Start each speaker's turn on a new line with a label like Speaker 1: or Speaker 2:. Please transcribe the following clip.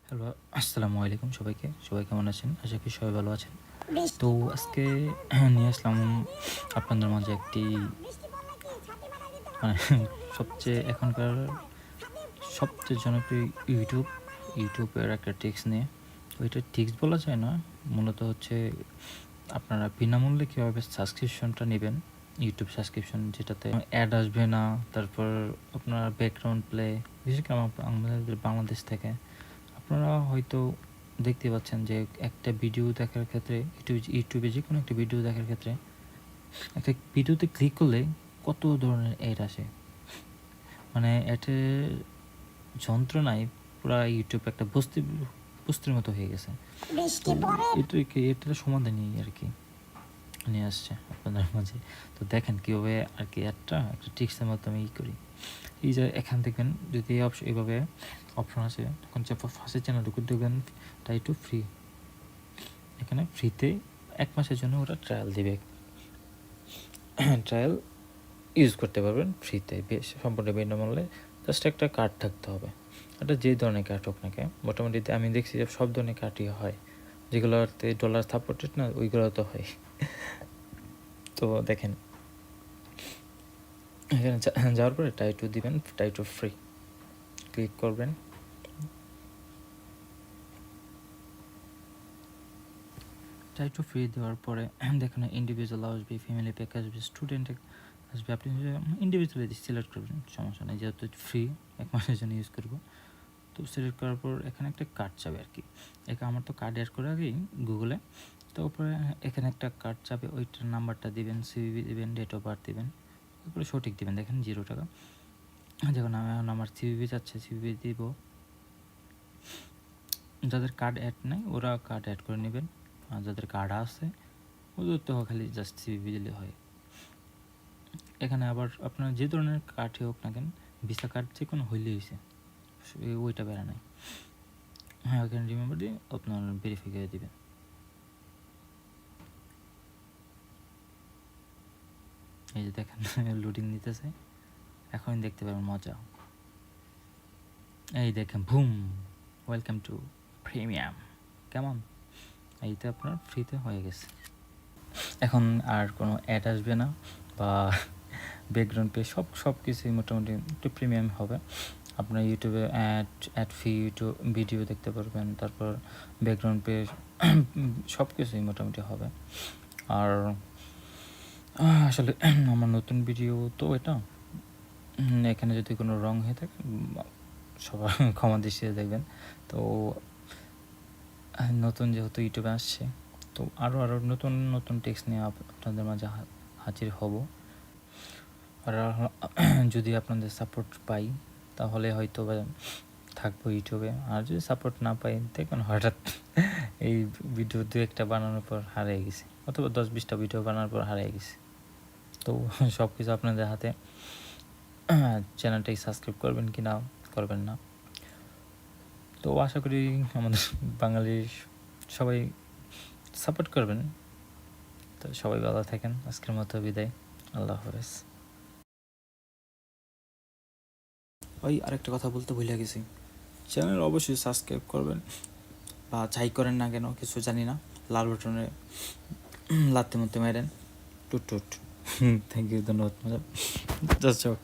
Speaker 1: Hello, আসসালামু আলাইকুম সবাইকে। সবাই কেমন আছেন? আশা করি সবাই ভালো আছেন। তো আজকে নিয়ে আসলাম আপনাদের মাঝে একটি মানে সবচেয়ে এখনকার সবচেয়ে জনপ্রিয় ইউটিউবের একটা ট্রিক্স নিয়ে। তো এটা ট্রিক্স বলা যায় না। মূলত হচ্ছে আপনারা বিনামূল্যে কীভাবে সাবস্ক্রিপশনটা নেবেন, ইউটিউব সাবস্ক্রিপশন যেটাতে অ্যাড আসবে না, তারপর আপনার ব্যাকগ্রাউন্ড প্লে, বিশেষ করে আমাদের বাংলাদেশ থেকে। আপনারা হয়তো দেখতে পাচ্ছেন যে একটা ভিডিও দেখার ক্ষেত্রে ইউটিউবে যে কোনো একটা ভিডিও দেখার ক্ষেত্রে একটা ভিডিওতে ক্লিক করলে কত ধরনের অ্যাড আসে, মানে অ্যাডের যন্ত্রণায় পুরো ইউটিউব একটা বস্তির মতো হয়ে গেছে। এটার সমাধানই আর কি নিয়ে আসছে আপনাদের মাঝে। তো দেখেন কীভাবে আর কি একটা ট্রিক্সের মাধ্যমে করি। এই যে এখান দেখবেন যদি এইভাবে অপশন আছে, তখন যে ফার্স্টের চ্যানেল ঢুকে দেখবেন তাই টু ফ্রি। এখানে ফ্রিতে 1 মাসের জন্য ওরা ট্রায়াল দেবে, ট্রায়াল ইউজ করতে পারবেন ফ্রিতে, বেশ সম্পূর্ণ বিনামূল্যে। জাস্ট একটা কার্ড থাকতে হবে, এটা যে ধরনের কার্ড হোক না কেন। মোটামুটি আমি দেখছি যে সব ধরনের কার্ডই হয়, যেগুলোতে ডলার সাপোর্টেড না ওইগুলো তো হয়। তো দেখেন এখানে যাওয়ার পরে ট্রাই টু দিবেন, ট্রাই টু ফ্রি ক্লিক করবেন। ট্রাই টু ফ্রি দেওয়ার পরে দেখেন ইন্ডিভিজুয়াল আসবে, ফ্যামিলি প্যাক আসবে, স্টুডেন্ট আসবে। আপনি ইন্ডিভিজুয়ালি সিলেক্ট করবেন, সমস্যা নেই, যেহেতু ফ্রি 1 মাসের জন্য ইউজ করব। তো সিলেক্ট করার পর এখানে একটা কার্ড চাবে আর কি। আমার তো কার্ড অ্যাড করার আগেই গুগলে, তো উপরে এখানে একটা কার্ড চাবে, ওইটার নাম্বারটা দিবেন, সিভিভি দিবেন, ডেট অফ বার্থ দিবেন, তারপরে সঠিক দিবেন। দেখেন 0 টাকা। যখন আমার সিভিভি যাচ্ছে, সিভিভি দিব। যাদের কার্ড অ্যাড নেই ওরা কার্ড অ্যাড করে নেবেন, আর যাদের কার্ড আছে ওদের তো খালি জাস্ট সিভিভি দিলে হয়। এখানে আবার আপনার যে ধরনের কার্ডই হোক না কেন, ভিসা কার্ড যে কোনো হইলেই হয়েছে, ওইটা বেড়া নাই। হ্যাঁ, ওখানে রিমেম্বার দিয়ে আপনার ভেরিফাই করে দেবেন। এই যে দেখেন লোডিং নিতেছে, এখন দেখতে পাবেন মজা। এই দেখেন বুম, ওয়েলকাম টু প্রিমিয়াম। কেমন? এইটা আপনার ফ্রিতে হয়ে গেছে। এখন আর কোনো অ্যাড আসবে না, বা ব্যাকগ্রাউন্ড পে সব কিছুই মোটামুটি একটু প্রিমিয়াম হবে। আপনার ইউটিউবে অ্যাড ফ্রি ইউটিউব ভিডিও দেখতে পারবেন, তারপর ব্যাকগ্রাউন্ড পে সব কিছুই মোটামুটি হবে। আর আসলে আমার নতুন ভিডিও তো এটা, এখানে যদি কোনো রং হয়ে থাকে সবার ক্ষমা দৃষ্টিতে দেখবেন। তো নতুন যেহেতু ইউটিউবে আসছে, তো আরও নতুন টেক্সট নিয়ে আপনাদের মাঝে হাজির হব। আর যদি আপনাদের সাপোর্ট পাই তাহলে হয়তো থাকবো ইউটিউবে, আর যদি সাপোর্ট না পাই দেখবেন হঠাৎ এই ভিডিও 2-1টা বানানোর পর হারিয়ে গেছি, অথবা 10-20টা ভিডিও বানানোর পর হারিয়ে গেছি। তো সব কিছু আপনাদের হাতে। চ্যানেলটাই সাবস্ক্রাইব করবেন কি না করবেন না, তো আশা করি আমাদের বাঙালির সবাই সাপোর্ট করবেন। তো সবাই ভালো থাকেন, আজকের মতো বিদায়, আল্লাহ হাফেজ। ওই আরেকটা কথা বলতে ভুলে গেছি, চ্যানেল অবশ্যই সাবস্ক্রাইব করবেন, বা যাই করেন না কেন কিছু জানি না, লাল বাটনে লাত্তি মধ্যে মেরেন টুট টুট। থ্যাংক ইউ, ধন্যবাদ। Just joke.